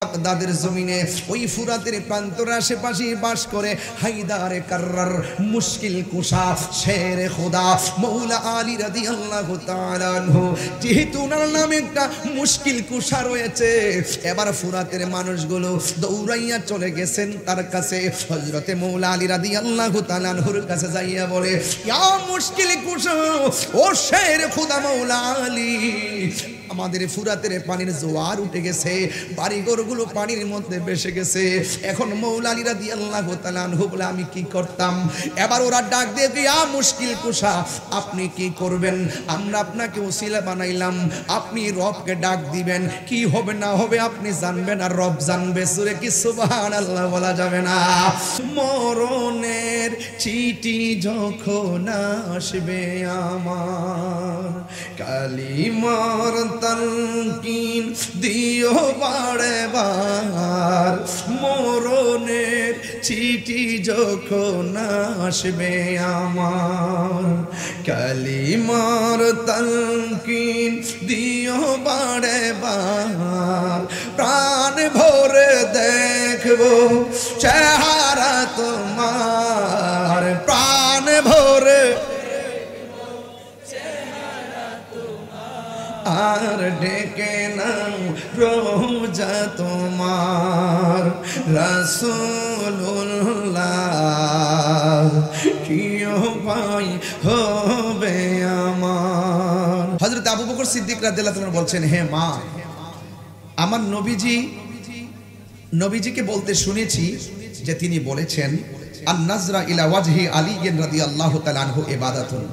বাগদাদের জমিনে ওই ফুরাতের প্রান্তর আশেপাশে বাস করে হায়দারে কাররার মুশকিল কুশা শের খোদা মৌলা আলী রাদিয়াল্লাহু তাআলা আনহু। যেহেতু ওনার নামে একটা মুশকিল কুশা রয়েছে, এবার ফুরাতের মানুষগুলো দৌড়াইয়া চলে গেছেন তার কাছে। হযরতে মৌলা আলী রাদিয়াল্লাহু তাআলা আনহুর কাছে যাইয়া বলে, ইয়া মুশকিল কুশা, ও শের খোদা মৌলা আলী, আমাদের ফুরাতের পানির জোয়ার উঠে গেছে, বাড়িঘরগুলো পানির মধ্যে ভেসে গেছে। এখন মৌলা আলী রাদিয়াল্লাহু তাআলা আনহু বলে, আমি কি করতাম? এবার ওরা ডাক দিয়ে, ইয়া মুশকিল কুশা, আপনি কি করবেন? আমরা আপনাকে ওসিলা বানাইলাম, আপনি রবকে ডাক দিবেন, কি হবে না হবে আপনি জানবেন আর রব জানবে। সূরা কি সুবহানাল্লাহ বলা যাবে না? মরণের চিঠি যখন আসবে আমার, কালিমার তালকিন দিও বারে বার। মরণের চিঠি যখন আসবে আমার, কালিমার তালকিন দিও বারে বার। প্রাণ ভরে দেখবো চেহারা তোমার, প্রাণ ভরে আর ডেকে নাও রোজা তোমার, রাসূলুল্লাহ কি উপায় হবে আমার। হযরত আবু বকর সিদ্দিক রাদিয়াল্লাহু তাআলা বলছেন, হে মা, আমার নবীজিকে বলতে শুনেছি যে তিনি বলেছেন, আন নাজরা ইলা ওয়াজহি আলী রাদিয়াল্লাহু তাআলা আনহু ইবাদাতুন।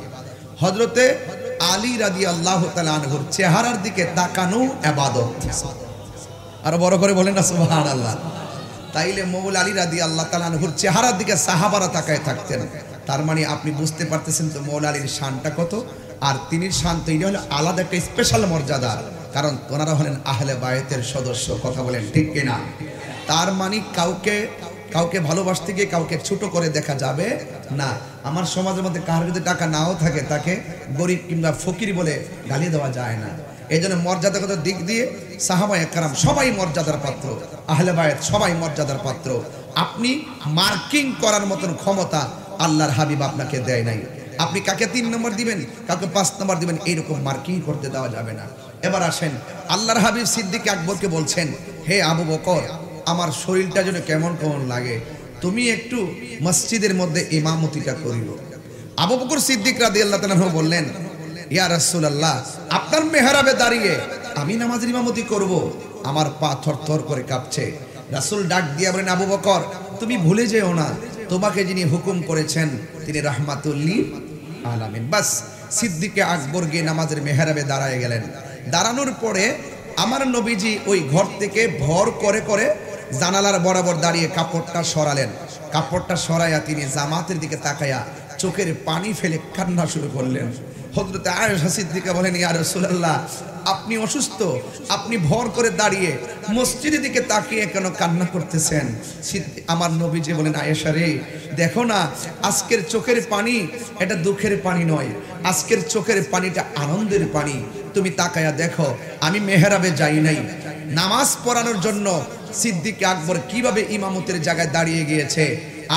হযরতে আলী রাদিয়াল্লাহু তাআলা আনহুর চেহারার দিকে তাকানো ইবাদত। আর বড় করে বলেন না সুবহানাল্লাহ। তাইলে মৌলা আলী রাদিয়াল্লাহু তাআলা আনহুর চেহারার দিকে সাহাবারা তাকায় থাকতেন। তার মানে আপনি বুঝতে পারতেছেন তো মৌলা আলীর শানটা কত। আর তিনি শান তো এটা হলো আলাদা একটা স্পেশাল মর্যাদা, কারণ ওনারা হলেন আহলে বায়তের সদস্য। কথা বলেন ঠিক কিনা? তার মানে কাউকে ভালোবাসতে গিয়ে কাউকে ছোট করে দেখা যাবে না। আমার সমাজের মধ্যে কার যদি টাকা নাও থাকে, তাকে গরিব কিংবা ফকির বলে গালি দেওয়া যায় না। এই জন্য মর্যাদাগত দিক দিয়ে সাহাবায়ে কেরাম সবাই মর্যাদার পাত্র, আহলে বায়ত সবাই মর্যাদার পাত্র। আপনি মার্কিং করার মতন ক্ষমতা আল্লাহর হাবিব আপনাকে দেয় নাই। আপনি কাকে 3 নম্বর দিবেন, কাকে 5 নম্বর দিবেন, এইরকম মার্কিং করতে দেওয়া যাবে না। এবার আসেন, আল্লাহর হাবিব সিদ্দিক আকবরকে বলছেন, হে আবু বকর, আমার শরীরটা যেন কেমন কেমন লাগে, তুমি একটু মসজিদের মধ্যে ইমামতিটা করিও। আবু বকর সিদ্দিক রাদিয়াল্লাহু তাআলা বললেন, ইয়া রাসূলুল্লাহ, আপনার মেহরাবে দাঁড়িয়ে আমি নামাজের ইমামতি করব? আমার পা থরথর করে কাঁপছে। রাসূল ডাক দিয়ে বলেন, আবু বকর, তুমি ভুলে যেও না, তোমাকে যিনি হুকুম করেছেন তিনি রাহমাতুল লিল আলামিন। বাস সিদ্দিক আকবর গিয়ে নামাজের মেহরাবে দাঁড়ায় গেলেন। দাঁড়ানোর পরে আমার নবীজি ওই ঘর থেকে ভর করে করে জানালার বরাবর দাঁড়িয়ে কাপড়টা সরালেন। কাপড়টা সরাইয়া তিনি জামাতের দিকে তাকায়া চোখের পানি ফেলে কান্না শুরু করলেন। হযরত আয়েশা সিদ্দিকা বলেন, ইয়া রাসূলুল্লাহ, আপনি অসুস্থ, আপনি ভর করে দাঁড়িয়ে মসজিদের দিকে তাকিয়ে কেন কান্না করতেছেন? আমার নবীজি বলেন, আয়েশা রে, দেখো না, আজকের চোখের পানি এটা দুঃখের পানি নয়, আজকের চোখের পানিটা আনন্দের পানি। তুমি তাকায়া দেখো, আমি মেহরাবে যাই নাই, নামাজ পড়ানোর জন্য সিদ্দিক আকবর কিভাবে ইমামতের জায়গায় দাঁড়িয়ে গিয়েছে,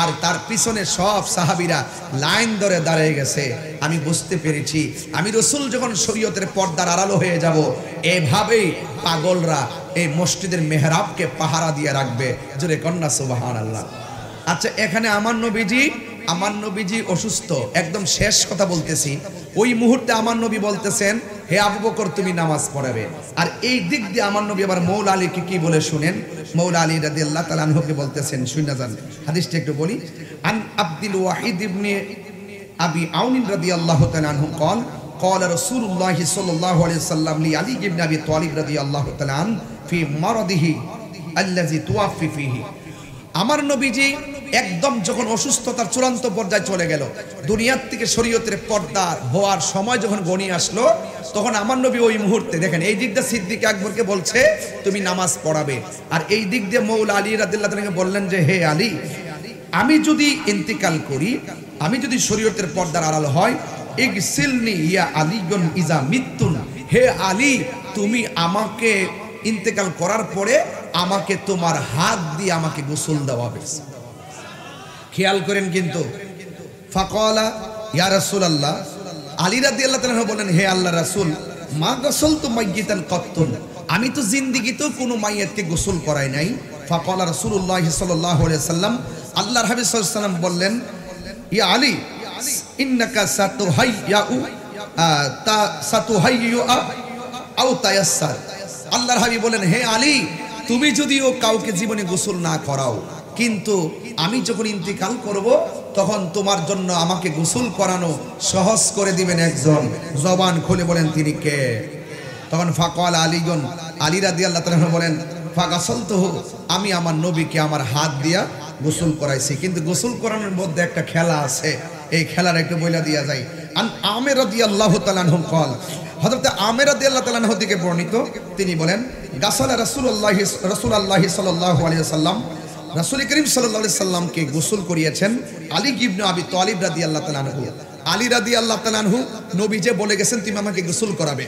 আর তার পিছনে সব সাহাবীরা লাইন ধরে দাঁড়িয়ে গেছে। আমি বুঝতে পেরেছি, আমি রাসূল যখন শরীয়তের পর্দার আড়ালো হয়ে যাব, এভাবেই পাগলরা এই মসজিদের মেহরাবকে পাহারা দিয়ে রাখবে। জোরে কন্যা সুবহানাল্লাহ। আচ্ছা, এখানে আমার নবীজি অসুস্থ, একদম শেষ কথা বলতেছি। ওই মুহূর্তে আমার নবী বলতেছেন, হে আবু বকর, তুমি নামাজ পড়াবে। আর এই দিক দিয়ে আমার নবী আবার মৌলা আলীকে কি বলে শুনেন। মৌলা আলী রাদিয়াল্লাহু তাআলা আনহুকে বলতেছেন, শুনে যান, হাদিসটা একটু বলি। আন আব্দুল ওয়াহিদ ইবনে আবি আউন রাদিয়াল্লাহু তাআলা আনহু قال قال رسول الله صلى الله عليه وسلم لعلي بن ابي طالب رضي الله تعالى عنه في مرضه الذي توفي فيه। আমার নবীজি একদম যখন অসুস্থতার চূড়ান্ত পর্যায়ে চলে গেল, দুনিয়ার থেকে শরীয়তের পর্দা হওয়ার সময় যখন গণিয়ে আসলো, তখন আমার নবী ওই মুহূর্তে দেখেন, এই দিক দিয়ে সিদ্দিক আকবরকে বলছে তুমি নামাজ পড়াবে, আর এই দিক দিয়ে মৌলা আলী রাদিয়াল্লাহু তাআলা বললেন যে, হে আলী, আমি যদি ইন্তিকাল করি, আমি যদি শরীয়তের পর্দার আড়াল হয়, ইগসিলনি ইয়া আলীগুন ইজা মিত্তুন, হে আলী, তুমি আমাকে ইন্তেকাল করার পরে আমাকে তোমার হাত দিয়ে আমাকে গোসল দেওয়াবে। খেয়াল করেন কিন্তু, ফাকালা ইয়া রাসূলুল্লাহ, আলী রাদিয়াল্লাহু তাআলা বলেন, হে আল্লাহর রাসূল, মা গাসালতু মাইয়িতান কাত্তুন, আমি তো জিন্দেগিতেও কোনো মাইয়াতকে গোসল করাই নাই। ফাকালা রাসূলুল্লাহ সাল্লাল্লাহু আলাইহি ওয়াসাল্লাম, আল্লাহর হাবিব সাল্লাল্লাহু আলাইহি ওয়াসাল্লাম বললেন, ইয়া আলী ইন্নাকা সাতুহাইয়্যু আও তায়াসসার। আল্লাহর হাবিব বলেন, হে আলী, তুমি যদিও কাউকে জীবনে গোসল না করাও, কিন্তু আমি যখন ইন্তিকাল করব তখন তোমার জন্য আমাকে গোসল করানো সহজ করে দিবেন একজন। জবান খুলে বলেন তিনি কে? তখন ফাকাল আলীগণ, আলী রাদিয়াল্লাহু তাআলা বলেন, ফাগাসালতুহু, আমি আমার নবীকে আমার হাত দিয়া গোসল করাইছি। কিন্তু গোসল করানোর মধ্যে একটা খেলা আছে, এই খেলার একটু বইলা দিয়া যায়। আমের রাদিয়াল্লাহু তাআলা আনহু قال, হযরত আমের রাদিয়াল্লাহু তাআলা আনহু থেকে বর্ণিত, তিনি বলেন, গাসালা রাসূলুল্লাহ সাল্লাল্লাহু আলাইহি ওয়াসাল্লাম, রাসূল করিম সাল্লাল্লাহু আলাইহি সাল্লামকে গোসল করিয়েছেন আলী ইবনে আবি তালিব রাদিয়াল্লাহু তাআলা আনহু। আলী রাদিয়াল্লাহু তাআলা আনহু নবী যে বলে গেছেন তুমি আমাকে গোসল করাবে,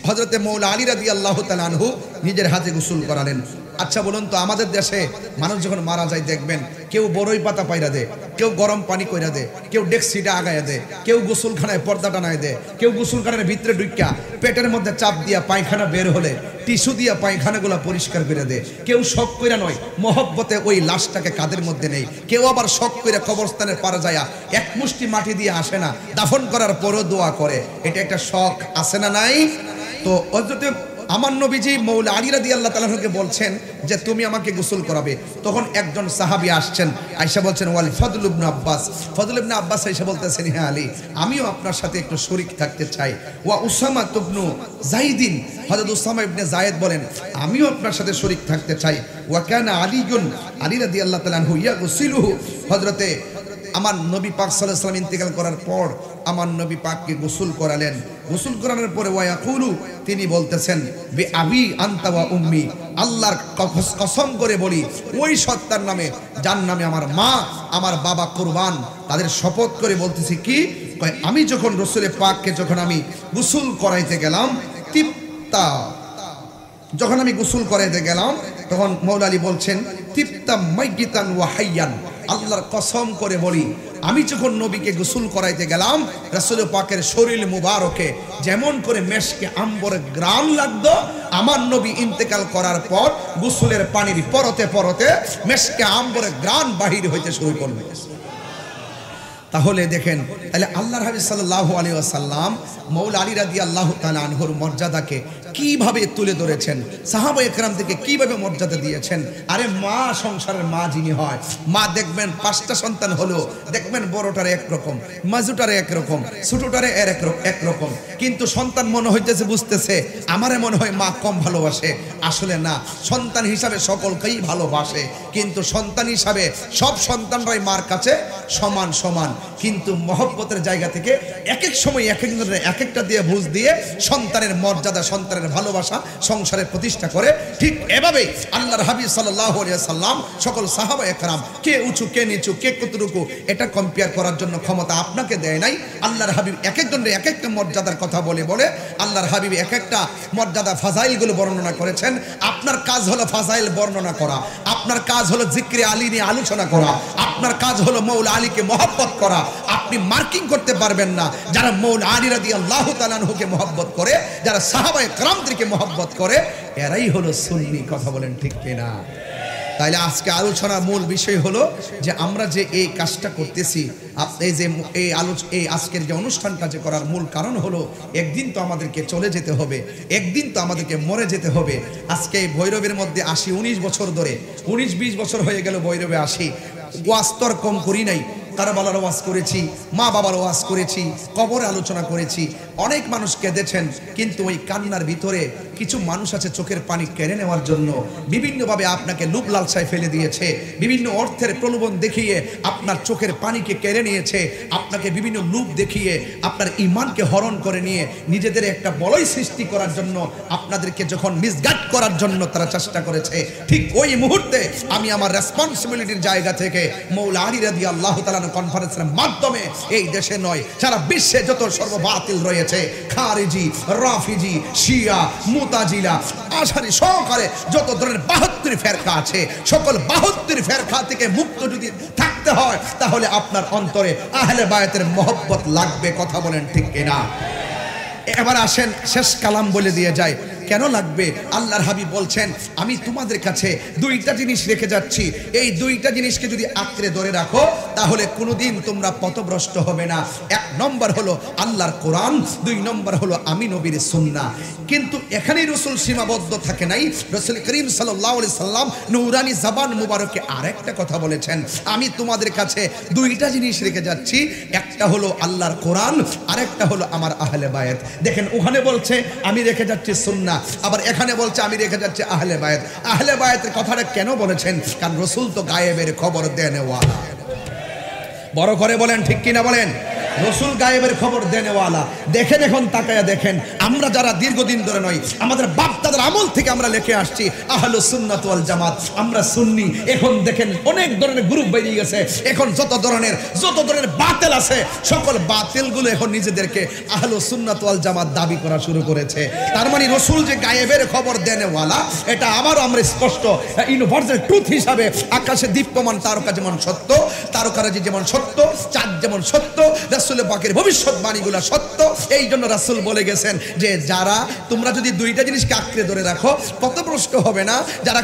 হযরতে মাওলা আলী রাদিয়াল্লাহু তাআলা আনহু নিজের হাতে গোসল করালেন। আচ্ছা বলুন তো, আমাদের দেশে মানুষ যখন মারা যায় দেখবেন কেউ বড়ই পাতা পাইরা দেয়, কেউ গরম পানি কইরা দেয়, কেউ ডেক্সিটা আগায়া দেয়, কেউ গোসলখানায় পর্দা টানায় দেয়, কেউ গোসলখানার ভিতরে ঢুইকা পেটের মধ্যে চাপ দিয়া পায়খানা বের হলে টিস্যু দিয়া পায়খানাগুলো পরিষ্কার করে দেয়। কেউ শখ কইরা নয়, মহব্বতে ওই লাশটাকে কাঁধের মধ্যে নেই। কেউ আবার শখ কইরা কবরস্থানের পারে যায়া এক মুষ্টি মাটি দিয়ে আসে না, দাফন করার পরও দোয়া করে। এটা একটা শখ, আছে না নাই? তো হযরত আমার নবীজি মাওলা আলী রাদিয়াল্লাহু তাআলা আনহুকে বলছেন যে তুমি আমাকে গোসল করাবে। তখন একজন সাহাবী আসছেন, আয়েশা বলছেন, ওয়াল ফজল ইবনে আব্বাস, ফজল ইবনে আব্বাস এসে বলতেছেন, হে আলী, আমিও আপনার সাথে একটু শরীক থাকতে চাই। ওয়া উসামা ইবনে যায়েদিন, হযরত উসামা ইবনে যায়েদ বলেন, আমিও আপনার সাথে শরীক থাকতে চাই। ওয়া কানা আলীগুন, আলী রাদিয়াল্লাহু তাআলা আনহু ইয়াগসিলুহু, হযরতে আমার নবী পাক সাল্লাল্লাহু আলাইহি ওয়াসাল্লাম ইন্তেকাল করার পর আমার নবী পাককে গোসল করালেন। গোসল করানোর পরে ওয়ায়াকুলু, তিনি বলতেছেন, বে আবি আনতা ওয়া উম্মি, আল্লাহর কসম করে বলি ওই সত্তার নামে যার নামে আমার মা আমার বাবা কুরবান, তাদের শপথ করে বলতেছি কি, আমি যখন রাসূল পাককে যখন আমি গোসল করাইতে গেলাম, যখন আমি গোসল করাইতে গেলাম তখন মাওলা আলী বলছেন, তিপ্তা মাইয়িতান ওয়া হাইয়ান, আল্লাহর কসম করে বলি আমি যখন নবীকে গোসল করাইতে গেলাম, রাসূল পাকের শরীর মুবারকে যেমন করে মেশকে আম্বরে গ্রাম লাগতো, আমার নবী ইন্তেকাল করার পর গোসলের পানির পরতে পরতে মেশকে আম্বরে গ্রাম বাহির হইতে শুরু করবে। তাহলে দেখেন, তাহলে আল্লাহর হাবিব সাল্লাল্লাহু আলাইহি ওয়াসাল্লাম মাওলা আলী রাদিয়াল্লাহু তাআলা আনহুর মর্যাদাকে কিভাবে তুলে ধরেছেন, সাহাবায়ে কেরাম থেকে কিভাবে মর্যাদা দিয়েছেন। আরে মা, সংসারের মা যিনি হয়, মা দেখবেন 5টা সন্তান হলো, দেখবেন বড়টারে একরকম, মাঝুটারে একরকম, ছোটটারে একরকম, কিন্তু সন্তান মনে হইতেছে বুঝতেছে আমারে মনে হয় মা কম ভালোবাসে। আসলে না, সন্তান হিসাবে সকলকেই ভালোবাসে, কিন্তু সন্তান হিসাবে সব সন্তানরাই মার কাছে সমান সমান, কিন্তু মহব্বতের জায়গা থেকে এক এক সময় এক একজনের এক একটা দিয়ে বুঝ দিয়ে সন্তানের মর্যাদা, সন্তানের ভালোবাসা সংসারে প্রতিষ্ঠা করে। ঠিক এভাবে আল্লাহর হাবিব সাল্লাল্লাহু আলাইহি ওয়াসাল্লাম সকল সাহাবায়ে কেরাম কে উঁচু কে নিচু কে কতটুকু এটা কম্পেয়ার করার জন্য ক্ষমতা আপনাকে দেয় নাই। আল্লাহর হাবিব এক একজনের এক একটা মর্যাদার কথা বলে বলে আল্লাহর হাবিব এক একটা মর্যাদা ফাজাইলগুলো বর্ণনা করেছেন। আপনার কাজ হলো ফাজাইল বর্ণনা করা, আপনার কাজ হলো জিক্রে আলী নিয়ে আলোচনা করা, আপনার কাজ হলো মাওলা আলীকে মহব্বত করা। আপনি মার্কিং করতে পারবেন না যারা মাওলা আলী রাদিয়াল্লাহু তাআলা আনহুকে মহব্বত করে, যারা সাহাবায়ে কেরামদেরকে মহব্বত করে, এরাই হলো সুন্নি। কথা বলেন ঠিক কিনা? তাইলে আজকে আলোচনার মূল বিষয় হলো যে আমরা যে এই কাজটা করতেছি, এই যে এই আজকের যে অনুষ্ঠানটা যে করার মূল কারণ হলো একদিন তো আমাদেরকে চলে যেতে হবে, একদিন তো আমাদেরকে মরে যেতে হবে। আজকে ভৈরবের মধ্যে 19 বছর ধরে, 19-20 বছর হয়ে গেল ভৈরবে আসি, ওয়াজ তোর কম করি নাই, কারবালার ওয়াজ করেছি, মা বাবার ওয়াজ করেছি, কবরে আলোচনা করেছি, অনেক মানুষ কেঁদেছেন, কিন্তু ওই কান্নার ভিতরে কিছু মানুষ আছে চোখের পানি কেড়ে নেওয়ার জন্য বিভিন্নভাবে আপনাকে লুপ লালসায় ফেলে দিয়েছে, বিভিন্ন অর্থের প্রলোভন দেখিয়ে আপনার চোখের পানিকে কেড়ে নিয়েছে, আপনাকে বিভিন্ন লুপ দেখিয়ে আপনার ঈমানকে হরণ করে নিয়ে নিজেদের একটা বলয় সৃষ্টি করার জন্য আপনাদেরকে যখন মিসগাইড করার জন্য তারা চেষ্টা করেছে, ঠিক ওই মুহূর্তে আমি আমার রেসপন্সিবিলিটির জায়গা থেকে মাওলা আলী রাদিয়াল্লাহু তাআলা কনফারেন্সের মাধ্যমে এই দেশে নয় সারা বিশ্বে যত সর্ববাতিল রয়েছে, খারিজি, রাফিজি, শিয়া, মুতাজিলা, আশারি সহকারে যত ধরনের 72 ফেরকা আছে, সকল 72 ফেরকা থেকে মুক্ত যদি থাকতে হয় তাহলে আপনার অন্তরে আহলে বায়াতের মহব্বত লাগবে। কথা বলেন ঠিক কিনা? এবার আসেন শেষ কালাম বলে দিয়ে যায়। কেন লাগবে? আল্লাহর হাবিব বলছেন, আমি তোমাদের কাছে দুইটা জিনিস রেখে যাচ্ছি, এই দুইটা জিনিসকে যদি আঁকড়ে ধরে রাখো তাহলে কোনোদিন তোমরা পথভ্রষ্ট হবে না। এক নম্বর হলো আল্লাহর কোরআন, দুই নম্বর হলো আমি নবীর সুন্নাহ। কিন্তু এখানেই রাসূল সীমাবদ্ধ থাকে নাই। রাসূল করিম সাল্লাল্লাহু আলাইহি সাল্লাম নূরানি জবান মুবারকে আরেকটা কথা বলেছেন, আমি তোমাদের কাছে দুইটা জিনিস রেখে যাচ্ছি, একটা হলো আল্লাহর কোরআন, আরেকটা হলো আমার আহলে বায়াত। দেখেন ওখানে বলছে আমি রেখে যাচ্ছি সুন্নাহ, আবার এখানে বলছে আমি রেখে যাচ্ছি আহলে বায়াত। আহলে বায়াতের কথাটা কেন বলেছেন? কারণ রাসূল তো গায়েবের খবর দেনেওয়ালা। বড় করে বলেন ঠিক কিনা বলেন? রাসূল গায়েবের খবর দেনেওয়ালা। দেখেন এখন তাকায়া দেখেন, আমরা যারা দীর্ঘদিন ধরে নয়, আমাদের বাপ দাদার আমল থেকে আমরা লিখে আসছি আহলুস সুন্নাত ওয়াল জামাত, আমরা সুন্নি। এখন দেখেন অনেক ধরনের গ্রুপ বেরিয়ে গেছে, এখন যত ধরনের বাতিল আছে সকল বাতিলগুলো এখন নিজেদেরকে আহলুস সুন্নাত ওয়াল জামাত দাবি করা শুরু করেছে। তার মানে রাসূল যে গায়েবের খবর দেনেওয়ালা, এটা আমারও আমরা স্পষ্ট ইউনিভার্সাল ট্রুথ হিসাবে আকাশে দীপ্যমান তারকা যেমন সত্য, তারকারাজি যেমন সত্য, চাঁদ যেমন সত্য, রাসূল পাকের ভবিষ্যৎবাণীগুলো সত্য। এই জন্য রাসূল বলে গেছেন যে যারা তোমরা যদি দুইটা জিনিসকে আঁকড়ে ধরে রাখো পথভ্রষ্ট হবে না, যারা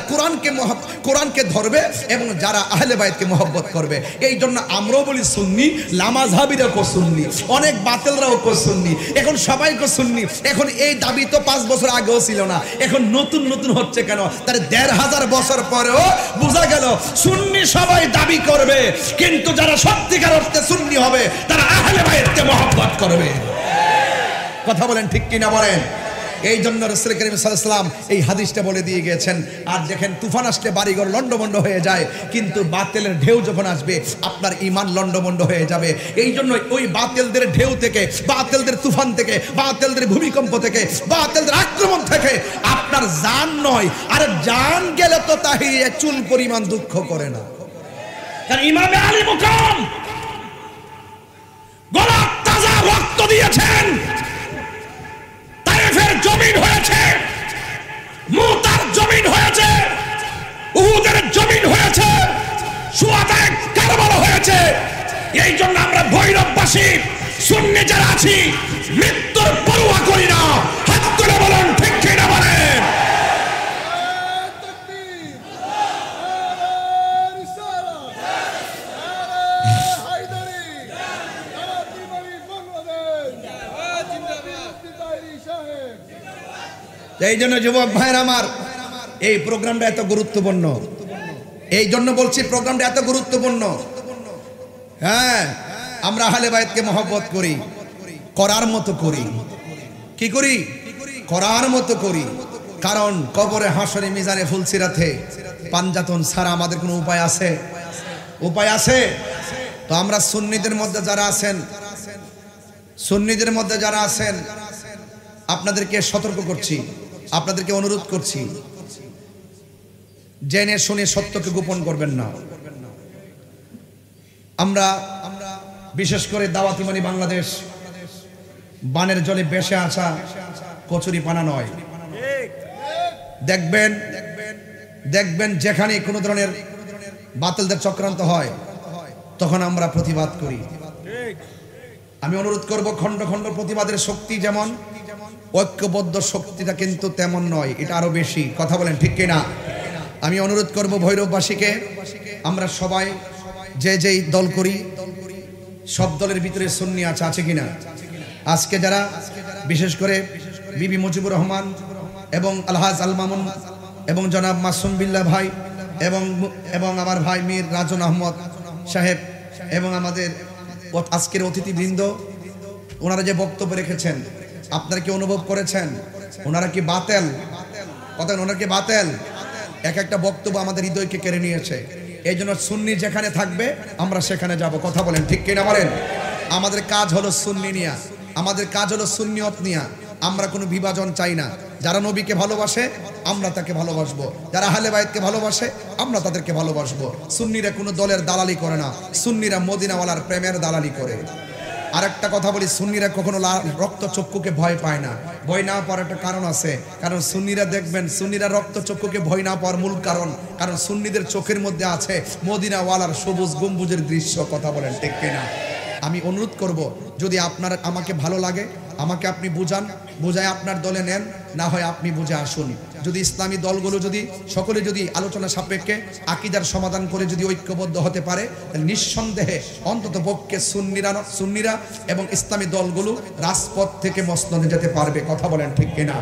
কোরআনকে ধরবে এবং যারা আহলে বায়াতকে মহব্বত করবে। এই জন্য আমরাও বলি সুন্নি, লামাযহাবিরাও কো সুন্নি, অনেক বাতিলরাও কো সুন্নি, এখন সবাই কো সুন্নি। এখন এই দাবি তো 5 বছর আগেও ছিল না, এখন নতুন নতুন হচ্ছে কেন? তার 1500 বছর পরেও বোঝা গেল সুন্নি সবাই দাবি করবে, কিন্তু যারা সত্যিকার অর্থে সুন্নি হবে তারা আহলে বায়াতকে মহব্বত করবে। কথা বলেন ঠিক কিনা বলেন? এই জন্য রাসূল করিম সাল্লাল্লাহু আলাইহি ওয়াসাল্লাম এই হাদিসটা বলে দিয়ে গিয়েছেন। আর দেখেন তুফান আসলে বাড়িঘর লন্ডভন্ড হয়ে যায়, কিন্তু বাতিলের ঢেউ যখন আসবে আপনার ঈমান লন্ডভন্ড হয়ে যাবে। এই জন্য ওই বাতিলদের ঢেউ থেকে, বাতিলদের তুফান থেকে, বাতিলদের ভূমিকম্প থেকে, বাতিলদের আক্রমণ থেকে আপনার জান নয়, আর জান গেলে তো তাহি চুল পরিমাণ দুঃখ করে না। কারণ ইমামে আলী মুকাম গলা তাজা রক্ত দিয়েছেন, তায়েফের জমিন হয়েছে, মুতার জমিন হয়েছে, উহুদের জমিন হয়েছে, শুহাদায়ে কারবালা হয়েছে। এই জন্য আমরা ভৈরববাসী সুন্নি যারা আছি মৃত্যুর পরোয়া করি না। হাত তুলে বলেন ঠিক কিনা বলেন? এই জন্য যুবক ভাইরা আমার, এই প্রোগ্রামটা এত গুরুত্বপূর্ণ। এই জন্য বলছি প্রোগ্রামটা এত গুরুত্বপূর্ণ। হ্যাঁ, আমরা আহলে বায়াতকে মহব্বত করি, করার মতো করি। কি করি? করার মতো করি। কারণ কবরে, হাসরে, মিজানে, ফুলসিরাতে পাঞ্জাতন ছাড়া আমাদের কোনো উপায় আছে? উপায় আছে? তো আমরা সুন্নিদের মধ্যে যারা আছেন আপনাদেরকে সতর্ক করছি, আপনাদেরকে অনুরোধ করছি, জেনে শুনে সত্যকে গোপন করবেন না। আমরা বিশেষ করে দাওয়াতি মানে বাংলাদেশ বানের জলে বেশে আসা কচুরি পানা নয়। দেখবেন যেখানে কোনো ধরনের বাতিলদের চক্রান্ত হয় তখন আমরা প্রতিবাদ করি। আমি অনুরোধ করব, খণ্ড খণ্ড প্রতিবাদের শক্তি যেমন, ঐক্যবদ্ধ শক্তিটা কিন্তু তেমন নয়, এটা আরো বেশি। কথা বলেন ঠিক কিনা? আমি অনুরোধ করব ভৈরববাসীকে, আমরা সবাই যেই দল করি সব দলের ভিতরে সুন্নি আছে কিনা? আজকে যারা বিশেষ করে বিবি মুজিবুর রহমান এবং আলহাজ আল মামুন এবং জনাব মাসুম বিল্লাহ ভাই এবং আমার ভাই মীর রাজন আহমদ সাহেব এবং আমাদের আজকের অতিথিবৃন্দ, ওনারা যে বক্তব্য রেখেছেন আপনারা কি অনুভব করেছেন ওনারা কি বাতেল? কথা, ওনারা কি বাতেল? এক একটা বক্তব্য আমাদের হৃদয়কে কেড়ে নিয়েছে। এই জন্য সুন্নি যেখানে থাকবে আমরা সেখানে যাব। কথা বলেন ঠিক কিনা বলেন? আমাদের কাজ হলো সুন্নি নিয়া, আমাদের কাজ হলো সুন্নিয়ত নিয়া। আমরা কোনো বিভাজন চাই না। যারা নবীকে ভালোবাসে আমরা তাকে ভালোবাসবো, যারা আহলে বায়াতকে ভালোবাসে আমরা তাদেরকে ভালোবাসবো। সুন্নিরা কোনো দলের দালালি করে না, সুন্নিরা মদিনাওয়ালার প্রেমের দালালি করে। আরেকটা কথা বলি, সুন্নিরা কখনো রক্ত চক্ষুকে ভয় পায় না। ভয় না পাওয়ার একটা কারণ আছে, কারণ সুন্নিরা দেখবেন, সুন্নিরা রক্ত চক্ষুকে ভয় না পাওয়ার মূল কারণ সুন্নিদের চোখের মধ্যে আছে মদিনাওয়ালার সবুজ গম্বুজের দৃশ্য। কথা বলেন ঠিক কিনা? আমি অনুরোধ করব, যদি আপনার আমাকে ভালো লাগে, আমাকে আপনি বুঝায় আপনার দলে নেন, না হয় আপনি বুঝে আসুন। যদি ইসলামী দলগুলো যদি সকলে যদি আলোচনা সাপেক্ষে আকীদার সমাধান করে যদি ঐক্যবদ্ধ হতে পারে, তাহলে নিঃসন্দেহে অন্তত পক্ষে সুন্নিরা এবং ইসলামী দলগুলো রাজপথ থেকে মসনদে যেতে পারবে। কথা বলেন ঠিক কিনা?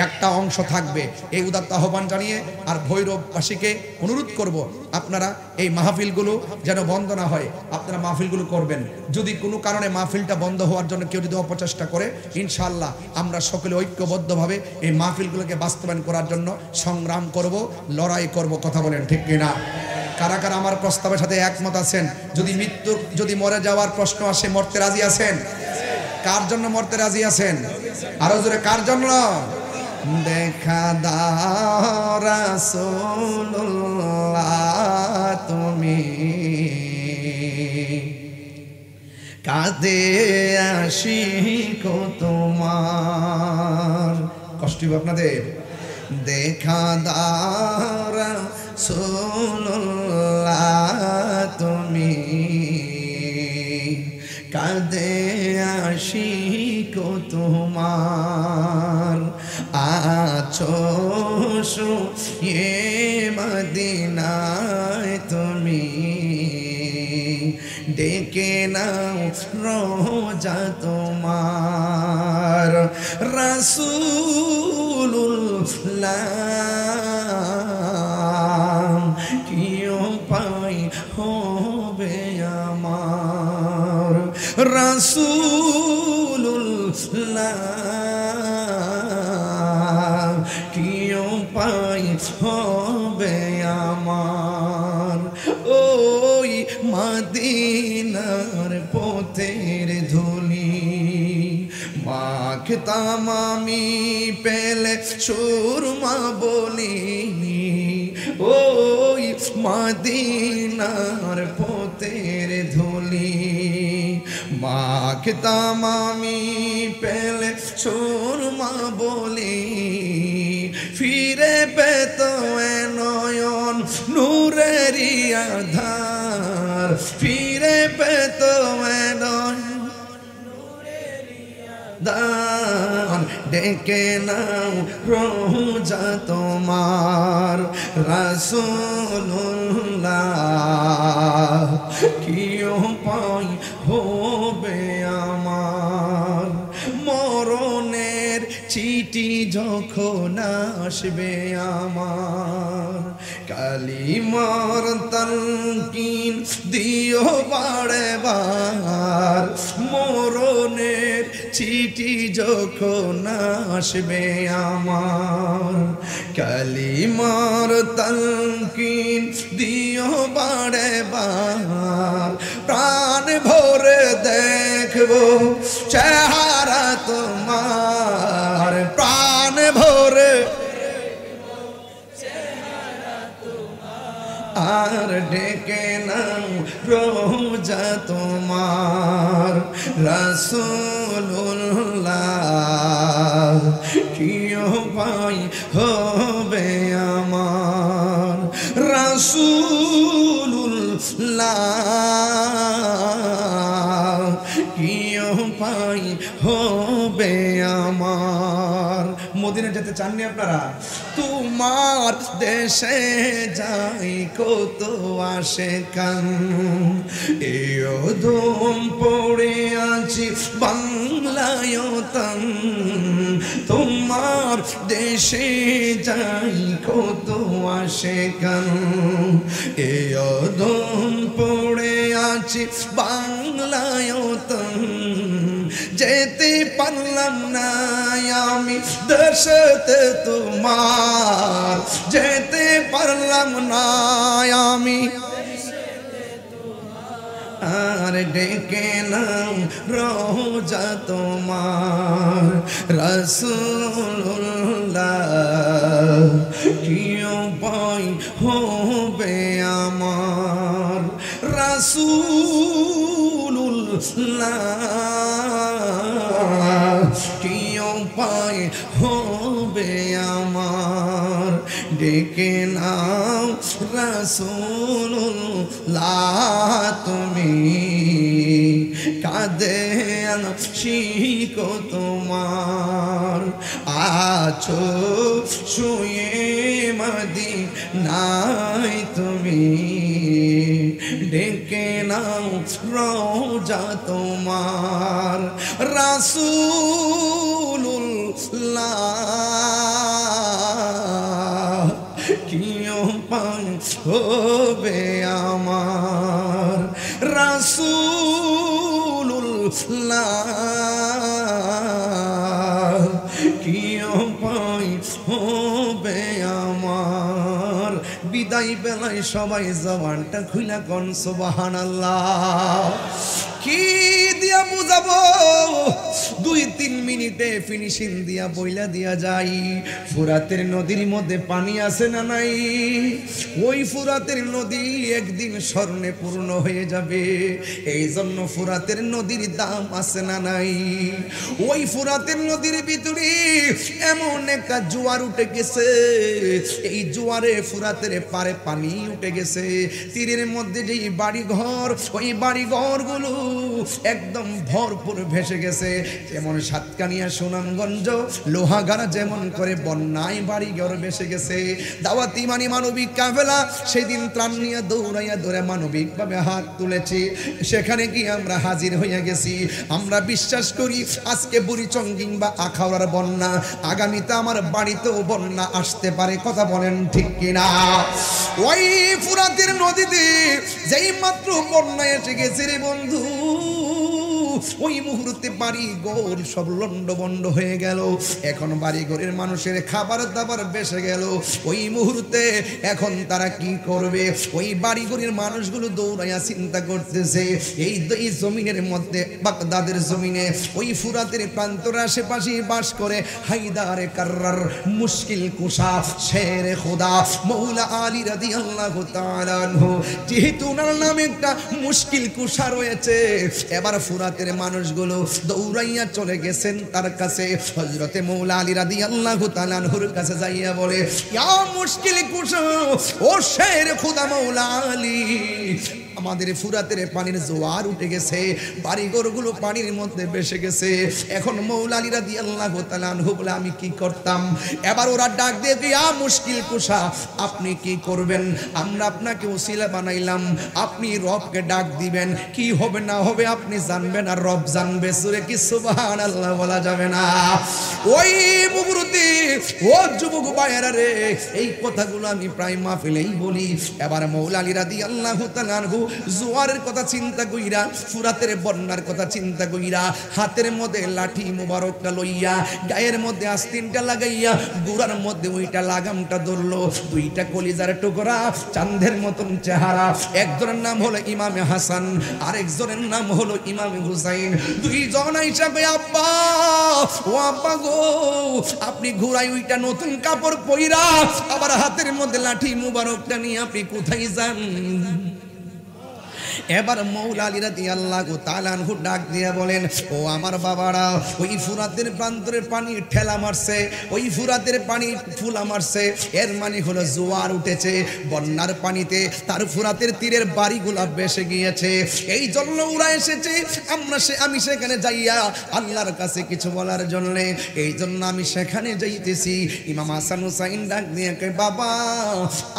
একটা অংশ থাকবে। এই উদাত্ত আহ্বান জানিয়ে আর ভৈরববাসীকে অনুরোধ করব, আপনারা এই মাহফিলগুলো যেন বন্ধ না হয়, আপনারা মাহফিলগুলো করবেন। যদি কোনো কারণে মাহফিলটা বন্ধ হওয়ার জন্য কেউ যদি অপচেষ্টা করে, ইনশাআল্লাহ আমরা সকলে ঐক্যবদ্ধভাবে এই মাহফিলগুলোকে বাস্তবায়ন করার জন্য সংগ্রাম করব, লড়াই করব। কথা বলেন ঠিক কিনা? কারা কারা আমার প্রস্তাবের সাথে একমত আছেন? যদি মরে যাওয়ার প্রশ্ন আসে, মরতে রাজি আছেন? কার জন্য মরতে রাজি আছেন? আরো জোরে, কার জন্য? দেখা দাও রাসূলুল্লাহ, তুমি কাঁদে আশিক তোমার। কষ্ট হবে আপনাদের? দেখা দাও রাসূলুল্লাহ, তুমি কাঁদে আশিক তোমার। আছো শুয়ে মদিনায় তুমি, ডেকে নাও রোজা তোমার। রাসূলুল্লাহ কি উপায় হবে আমার, রাসূলুল্লাহ কি উপায় হবে আমার। ওই মদিনার পথের ধুলি মাখতাম আমি, পেলে সুরমা বলি। ওই মদিনার পথের ধুলি মাখতাম আমি, পেলে সুরমা বলি। ফিরে পেত নয়ন নূরেরি আধার, ফিরে পেত নয়ন দান। ডেকে নাও রোজা তোমার, রাসূলুল্লাহ কি উপায় হবে আমার। মরণের চিঠি যখন আসবে আমার, কালিমার তালকিন দিও বারে বার। মরণের চিঠি যখন আসবে আমার, কালিমার তালকিন দিও বারে বার। প্রাণ ভরে দেখবো চেহারা তোমার, প্রাণ ভরে আর ডেকে নাও রোজা তোমার। রাসূলুল্লাহ কি উপায় হবে আমার, রাসূলুল্লাহ কি উপায় হবে আমার। মদিনা যেতে চাননি আপনারা? তোমার দেশে যাই কত আশিকান, এও দম পড়ে আছি বাংলায় তান। তোমার দেশে যাই কত আশিকান, এও দম পড়ে আছি বাংলায় তান। যেতে পারলাম না আমি দেশেতে তোমার, যেতে পারলাম না আমি। আর ডেকে নাও রোজা তোমার, রাসূলুল্লাহ কি উপায় হবে আমার। রাসূলুল্লাহ কি উপায় হবে আমার, ডেকে নাও রাসূলুল্লাহ তুমি, কাঁদে আশিক তোমার, আছো শুয়ে মদিনায় তুমি, ডেকে নাও রওজা তোমার, রাসূলুল্লাহ কি উপায় হবে আমার, রাসূলুল্লাহ কি উপায় হবে আমার। বিদায় বেলায় সবাই জবানটা খুইলা কোন সুবহানাল্লাহ। কি দিয়া বুঝাবো, 2-3 মিনিটে ফিনিশিং দিয়া বইলা দিয়া যাই। ফুরাতের নদীর মধ্যে পানি আছে না নাই? ওই ফুরাতের নদী একদিন স্বর্ণে পূর্ণ হয়ে যাবে, এই জন্য ফুরাতের নদীর দাম আছে না নাই? ওই ফুরাতের নদীর ভিতরে এমন একটা জোয়ার উঠে গেছে, এই জোয়ারে ফুরাতের পারে পানি উঠে গেছে। তীরের মধ্যে যেই বাড়ি ঘর, ওই বাড়ি ঘরগুলো একদম ভরপুর ভেসে গেছে। যেমন সাতকানিয়া, সুনামগঞ্জ, লোহাগাড়া যেমন করে বন্যায় বাড়ি ঘর ভেসে গেছে। দাওয়াতি মানবিক কাফেলা সেদিন ত্রাণ নিয়ে দৌড়াইয়া ধরে মানবিকভাবে হাত তুলেছি, সেখানে গিয়ে আমরা হাজির হইয়া গেছি। আমরা বিশ্বাস করি আজকে বুড়িচং কিংবা আখাউড়ার বন্যা, আগামীতে আমার বাড়িতেও বন্যা আসতে পারে। কথা বলেন ঠিক কিনা? ওই ফুরাতের নদীতে যেই মাত্র বন্যা এসে গেছে রে বন্ধু, ওই মুহূর্তে বাড়ি ঘর সব লন্ডভন্ড হয়ে গেল। এখন বাড়ি ঘরের মানুষের খাবার দাবার বেসে গেল। ওই মুহূর্তে এখন তারা কি করবে? ওই বাড়ি ঘরের মানুষগুলো দৌড়াইয়া চিন্তা করতেছে, এই জমিনের মধ্যে, বাগদাদের জমিনে, ওই ফুরাতের প্রান্তর আশেপাশে বাস করে হায়দারে কাররার, মুশকিল কুশা, শেরে খোদা মৌলা আলী রাদিয়াল্লাহু তাআলা আনহু। যেহেতু ওনার নামে একটা মুশকিল কুশা রয়েছে, এবার ফুরাতের মানুষগুলো দৌড়াইয়া চলে গেছেন তার কাছে। হযরতে মৌলা আলী রাদিয়াল্লাহু তাআলা আনহুর কাছে যাইয়া বলে, ইয়া মুশকিল কুশা, ও শের খোদা মৌলা আলী, আমাদের ফুরাতের পানির জোয়ার উঠে গেছে, বাড়িঘরগুলো পানির মধ্যে ভেসে গেছে। এখন মৌলা আলী রাদিয়াল্লাহু তাআলা আনহু বলে, আমি কি করতাম? এবার ওরা ডাক দিয়ে, ইয়া মুশকিল কুশা, আপনি কি করবেন? আমরা আপনাকে ওসিলা বানাইলাম, আপনি রবকে ডাক দিবেন, কি হবে না হবে আপনি জানবেন, আর রব জানবে। সূরা কি সুবহানাল্লাহ বলা যাবে না? ওই মুহূর্তে ও যুবক ভাইয়েরা রে, এই কথাগুলো আমি প্রায় মাহফিলেই বলি। এবার মৌলা আলী রাদিয়াল্লাহু তাআলা আনহু জোয়ারের কথা চিন্তা কইরা, ফুরাতের বন্যার কথা চিন্তা কইরা, হাতের মধ্যে লাঠি মুবারকটা লইয়া, গায়ের মধ্যে আস্তিনটা লাগাইয়া, গুড়ার মধ্যে ওইটা লাগামটা ধরলো। দুইটা কলিজার টুকরা, চাঁদের মতন চেহারা, একজনের নাম হলো ইমামে হাসান, আরেকজনের নাম হলো ইমামে হুসাইন। দুইজন আইসা কই, আব্বা ও আব্বা গো, আপনি ঘোড়ায় ওইটা নতুন কাপড় পইরা, আবার হাতের মধ্যে লাঠি মুবারকটা নিয়ে আপনি কোথায় যান? এবার মৌলা আলী রাদিয়াল্লাহু তাআলা আনহু ডাক দিয়া বলেন, ও আমার বাবারা, ওই ফুরাতের প্রান্তরের পানি ঠেলা মারছে, ওই ফুরাতের পানি ফুলা মারছে, এর মানে হলো জোয়ার উঠেছে। বন্যার পানিতে তার ফুরাতের তীরের বাড়িগুলা ভেসে গিয়েছে, এই জন্য ওরা এসেছে। আমি সেখানে যাইয়া আল্লাহর কাছে কিছু বলার জন্য, এই জন্য আমি সেখানে যাইতেছি। ইমাম হাসান হুসাইন ডাক দিয়ে কয়, বাবা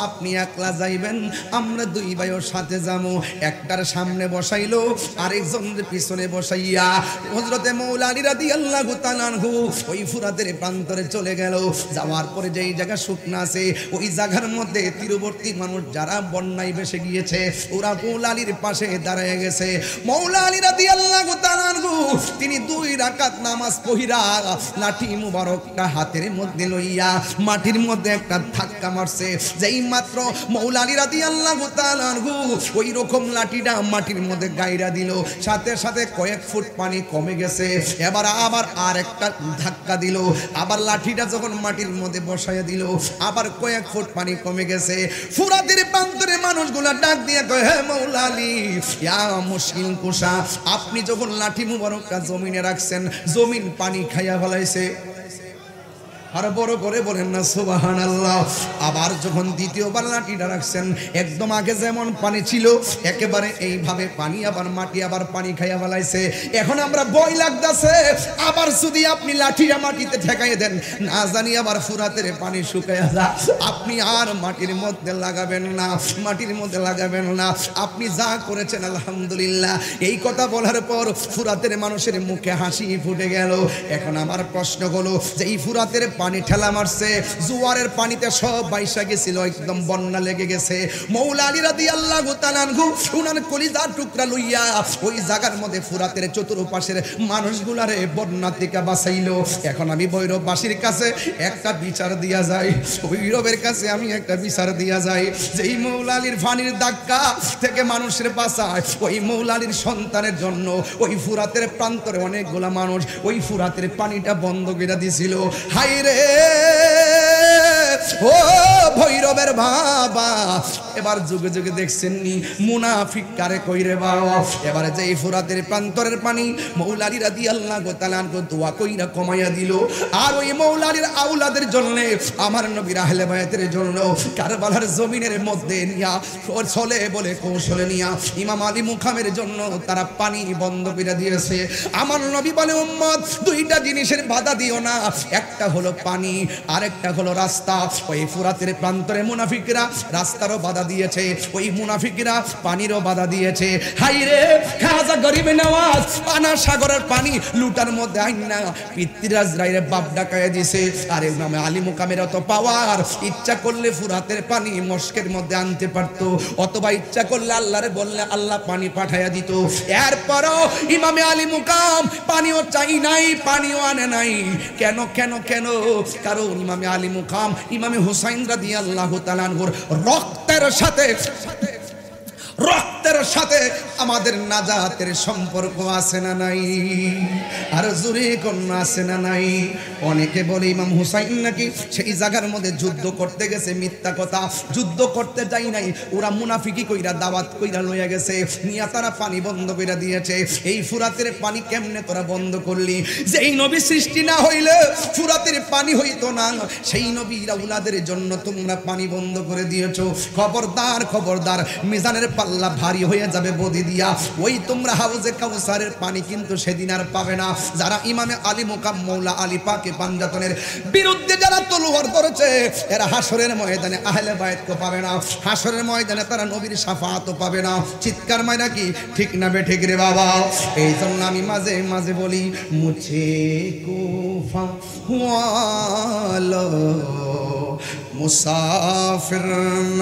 আপনি একলা যাইবেন, আমরা দুই ভাইয়ের সাথে যাবো। একটার সামনে বসাইলো, আরেকজনের পিছনে বসাইয়া হযরতে মৌলা আলী রাদিয়াল্লাহু তাআলা আনহু ওই ফুরাতের প্রান্তরে চলে গেল। যাওয়ার পরে যেই জায়গা শুকনা আছে, ওই জায়গার মধ্যে তীরবর্তী মানুষ যারা বন্যায় ভেসে গিয়েছে, ওরা মৌলা আলীর পাশে দাঁড়ায় গেছে। মৌলা আলী রাদিয়াল্লাহু তাআলা আনহু তিনি 2 রাকাত নামাজ পড়িরা লাঠি মুবারকটা হাতের মধ্যে লইয়া মাটির মধ্যে একটা ধাক্কা মারছে। যেই মাত্র মৌলা আলী রাদিয়াল্লাহু তাআলা আনহু ওই রকম লাঠিটা মাটির মধ্যে গাইরা দিল, সাথে সাথে কয়েক ফুট পানি কমে গেছে। এবার আবার আর একটা ধাক্কা দিল, আবার লাঠিটা যখন মাটির মধ্যে বসাইয়া দিল, আবার কয়েক ফুট পানি কমে গেছে। ফুরাতের প্রান্তরে মানুষ মানুষগুলা ডাক দিয়ে কয়, হে মৌলা আলী, ইয়া মুশকিল কুশা, আপনি যখন লাঠি মুবারকটা জমিনে রাখছেন, জমিন পানি খাইয়া ফেলাইছে। আর বড় করে বলেন না সুবহানাল্লাহ। আবার যখন দ্বিতীয়বার লাঠিটা রাখছেন, একদম আগে যেমন পানি ছিল একেবারে এইভাবে পানি, আবার মাটি আবার পানি খাইয়া ফেলাইছে। এখন আমরা ভয় লাগতেছে, আবার যদি আপনি লাঠিটা মাটিতে ঠেকাই দেন, না জানি আবার ফুরাতের পানি শুকাইয়া যায়। আপনি আর মাটির মধ্যে লাগাবেন না, মাটির মধ্যে লাগাবেন না। আপনি যা করেছেন আলহামদুলিল্লাহ। এই কথা বলার পর ফুরাতের মানুষের মুখে হাসি ফুটে গেল। এখন আমার প্রশ্ন হলো যে এই ফুরাতের পানি ঠেলা মারছে, জোয়ারের পানিতে সব বাইসা গেছিল, একদম বন্যা লেগে গেছে। মৌলা আলী রাদিয়াল্লাহু তাআলা আনহু উনার কলিজার টুকরা লইয়া ওই জায়গার মধ্যে ফুরাতের চতুর্পাশের মানুষগুলারে বন্যা থেকে বাঁচাইলো। এখন আমি ভৈরববাসীর কাছে একটা বিচার দিয়া যাই, ভৈরবের কাছে আমি একটা বিচার দিয়া যাই, যে এই মৌলা আলীর ফানির ধাক্কা থেকে মানুষের বাঁচায়, ওই মৌলা আলীর সন্তানের জন্য ওই ফুরাতের প্রান্তরে অনেকগুলা মানুষ ওই ফুরাতের পানিটা বন্ধ করে দিছিল। হাই রে ও ভৈরবের বাবা, এবার যুগে যুগে দেখছেন নি মুনাফিক কারে কইরে বাবা। এবারে যে ফুরাতের প্রান্তরের পানি মৌলা আলী রাদিয়াল্লাহু তাআলা আনহু দোয়া কইরা কমাইয়া দিল। আর ওই মৌলা আলীর আওলাদের জন্য, আমার নবীর আহলে বায়াতের জন্য কারবালার জমিনের মধ্যে নিয়া চলে বলে কৌশলে নিয়া ইমাম আলী মুকামের জন্য তারা পানি বন্ধ করে দিয়েছে। আমার নবী বলে, উম্মত দুইটা জিনিসের বাধা দিও না, একটা হলো পানি, আরেকটা হলো রাস্তা। ওই ফুরাতের প্রান্তরে মুনাফিকরা রাস্তারও বাধা দিয়েছে, ওই মুনাফিকরা পানিরও বাধা দিয়েছে। হাই রে খাজা গরিব নওয়াজ পানা সাগরের পানি লুটার মধ্যে আইনা পিতৃরাজ রায়ের বাপ ডাকায় দিছে। আর ইমাম আলী মুকামের অত পাওয়ার, ইচ্ছা করলে ফুরাতের পানি মস্কের মধ্যে আনতে পারতো, অথবা ইচ্ছা করলে আল্লাহরে বললে আল্লাহ পানি পাঠাইয়া দিত। এরপরও ইমামে আলী মুকাম পানিও চাই নাই, পানিও আনে নাই। কেন কেন কেন? কারণ ইমামে আলী মুকাম ইমামে হুসাইন রাদিয়াল্লাহু তাআলা আনহুর রক্তের সাথে আমাদের নাজাতের সম্পর্ক আছে না নাই? আর জোরে কোন আছে না নাই? অনেকে বলে ইমাম হুসাইন নাকি সেই জায়গার মধ্যে যুদ্ধ করতে গেছে, মিথ্যা কথা। যুদ্ধ করতে যাই নাই, ওরা মুনাফিকি কইরা দাওয়াত কইরা লইয়া গেছে, নিয়া তারা পানি বন্ধ কইরা দিয়েছে। এই ফুরাতের পানি কেমনে তোরা বন্ধ করলি? যেই নবী সৃষ্টি না হইলে ফুরাতের পানি হইতো না, সেই নবীর আওলাদের জন্য তোমরা পানি বন্ধ করে দিয়েছো। খবরদার খবরদার, মিজানের পাল্লা ভারী হয়ে যাবে বদি দিয়া। ওই তোমরা হাউজে কাউসারের পানি কিন্তু সেদিন আর পাবে না। যারা ইমামে আলী মুকাম মৌলা আলী পাকে পাঞ্জাতনের বিরুদ্ধে যারা তলোয়ার ধরেছে, এরা হাসরের ময়দানে আহলে বায়াতকে পাবে না, হাসরের ময়দানে তারা নবীর শাফাআতও পাবে না। চিৎকার মাইরা কি ঠিক না বে ঠিক রে বাবা? এই জন্য আমি মাঝে মাঝে বলি, মুঝে কুফা ওয়ালো मुसाफिर न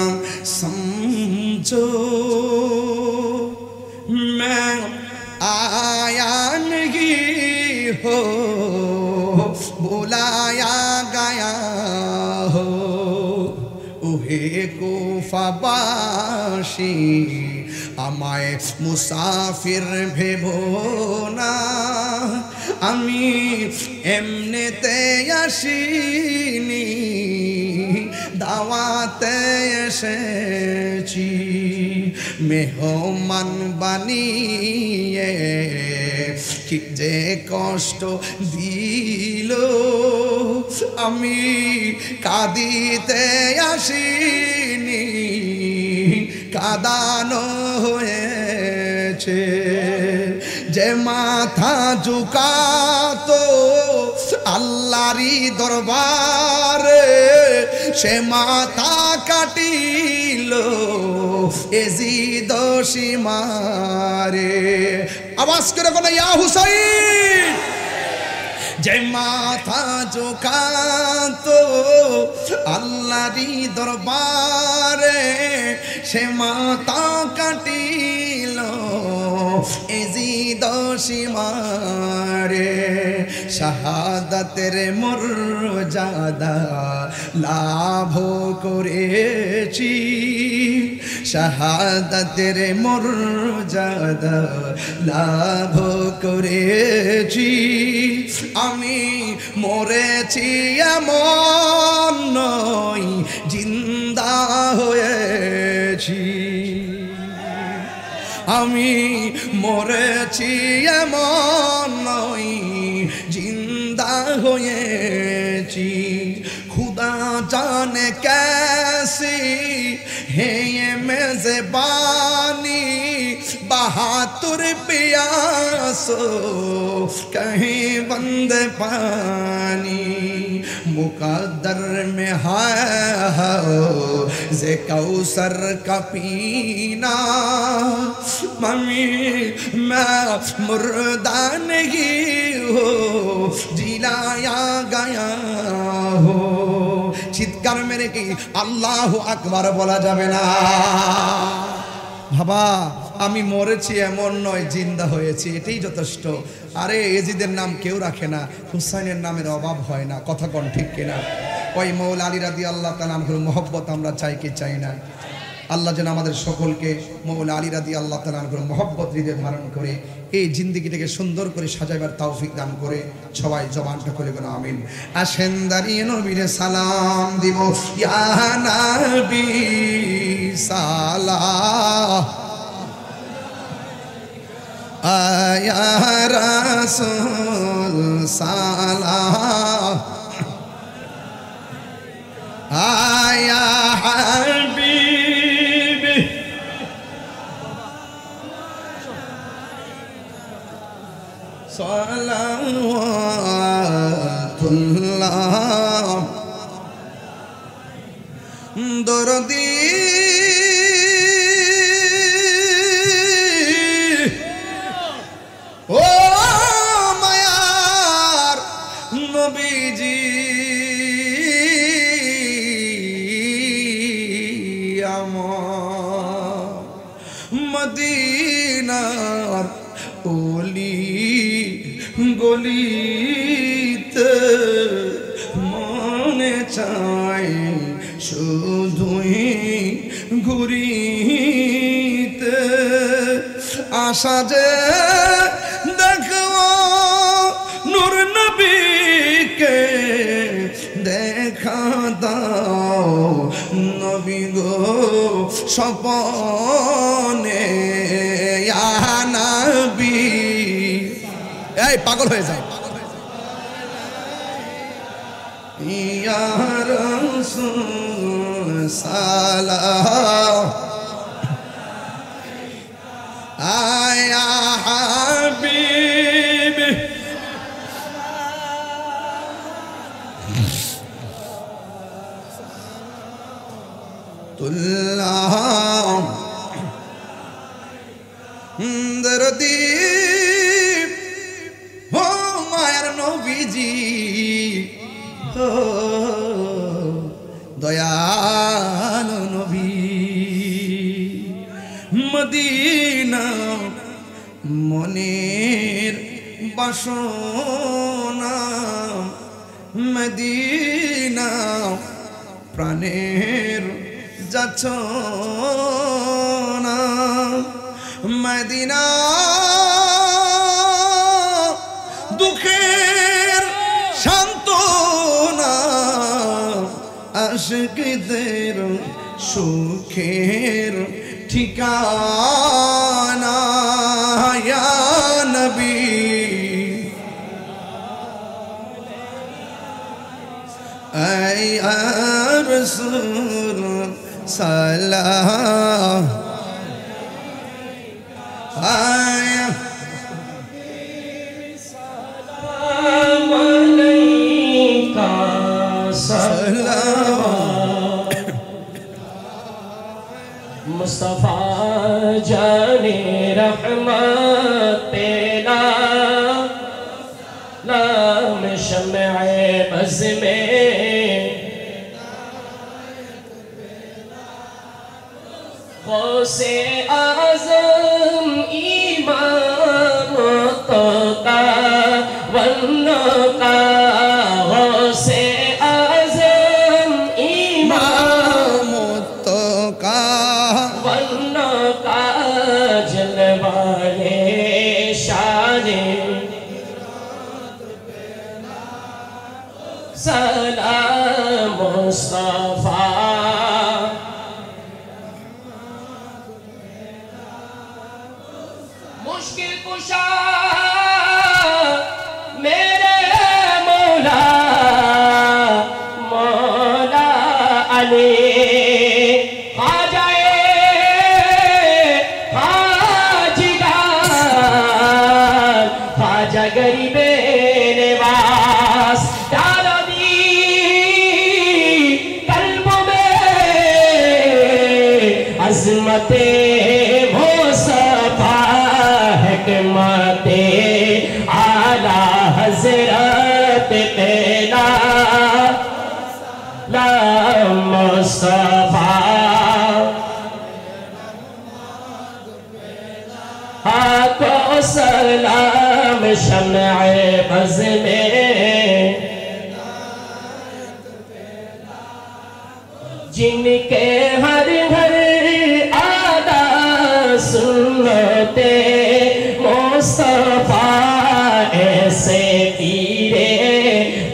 समझो, मैं आया नहीं हो, बुलाया गया हो। उहे কুফাবাসী আমায় মুসাফির ভেবো না, আমি এমনিতে আসিনি, দাওয়াতে এসেছি। মেহমান বানিয়ে কি যে কষ্ট দিল, আমি কাঁদিতে আসিনি, কাঁদানো হয়েছে। যে মাথা ঝুকাতো আল্লাহরই দরবারে, সে মাথা কাটিল এজিদ সীমারে। আওয়াজ করে বলে ইয়া হুসাইন। যে মাথা ঝুকাতো আল্লাহরই দরবারে, সে মাথা কাটিল এজিদ সীমারে। শাহাদাতের মর্যাদা লাভ করেছি, শাহাদাতের মর্যাদা লাভ করেছি। আমি মরেছি এমন নয়, জিন্দা হয়ে হয়েছি, আমি মরেছি এমন নয়, জিন্দা হয়েছি। खुदा जाने कैसी है ये मेज़बानी, बहादुर प्यासो कहीं बंद पानी, मुकद्दर में है जे कौसर का पीना, मम्मी मैं मुर्दा नहीं हो जिलाया गया हो। চিৎকার মেরে কি আল্লাহু আকবার বলা যাবে না? বাবা আমি মরেছি এমন নয়, জিন্দা হয়েছি, এটাই যথেষ্ট। আরে এজিদের নাম কেউ রাখে না, হুসাইনের নামের অভাব হয় না, কথা কোন ঠিক কিনা? ওই মৌলা আলী রাদিয়াল্লাহু তাআলা আনহুর মহব্বত আমরা চাই কি চাই না? আল্লাহ যেন আমাদের সকলকে মৌলা আলী রাদিয়াল্লাহু তাআলা আনহুর মহব্বত হৃদয়ে ধারণ করে এই জিন্দেগিটাকে সুন্দর করে সাজাবার তৌফিক দান করে। সবাই জবানটা খুলে বলো আমিন। আসেন দাঁড়িয়ে নবীরে সালাম দিব, ইয়া নবী সালাম, ইয়া রাসূল সালাম, ইয়া হাবিবি সালাওয়াতুল্লাহ। দরদি ও মায়ার নবীজি আমার মদিনার ওলি গলিতে মনে চাই শুধুই ঘুরিতে, আশা যে দেখো নূর নবীকে দেখা দাও নবী গো স্বপনে, ইয়া নবী। এই পাগল হয়ে যায়, ইয়া রাসূল সালাম, ইয়া হাবিবি তুল্লাহ। দরদি ও মায়ার নবীজি, ও দয়ালু নবী, মদিনা মনের বাসনা, মদিনা প্রাণের যাচনা, মদিনা দুঃখের সান্ত্বনা, আশিকদের সুখের ঠিকানা, ইয়া নবী ইয়া রাসূল সালাম, ইয়া সালাম আলাইকা সালাম। मुस्तफा जाने रहमत तेरा नाम शम्ए बज़ में, गौसे आज़म ईमान तो का वन्ना का, गौसे आज़म ईमान तो का वन्ना का, जलवाए शाने सलाम मुस्तफा मुश्किल कुशा मेरे मौला मौला अली गरीबे निवास डालो दी कल्ब में अज़मते मुस्तफा हिकमते आला हज़रत पेला ला मुस्तफा को सलाम शम्अ बज़ में जिनके हर हर आदा सुनते मुस्तफा ऐसे पीरे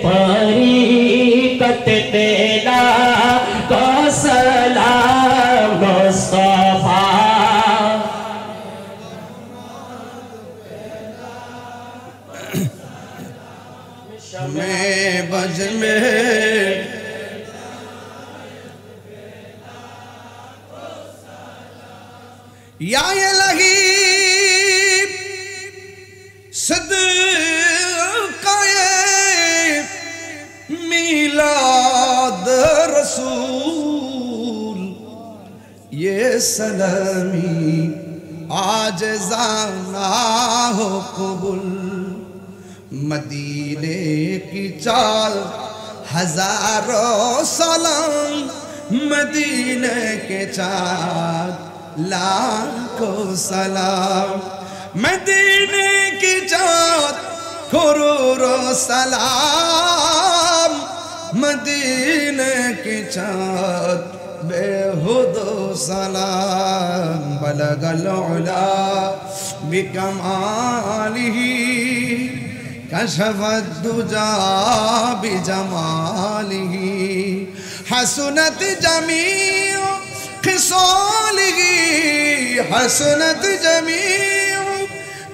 तरीक़त तेला को सलाम मुस्तफा मैं बज में या इलाही सदक़ाए मिलाद रसूल ये सलामी आज जाना हो कबूल मदीने की चाल हजारों सलाम मदीने के चाल लाखों सलाम मदीने की चाल करोड़ों सलाम मदीने की चाल बेहुदो सलाम बलगल उला बिकमालिही कशफत दुजा बिजमालिही हसनत जमीउ खिसालिही हसनत जमीउ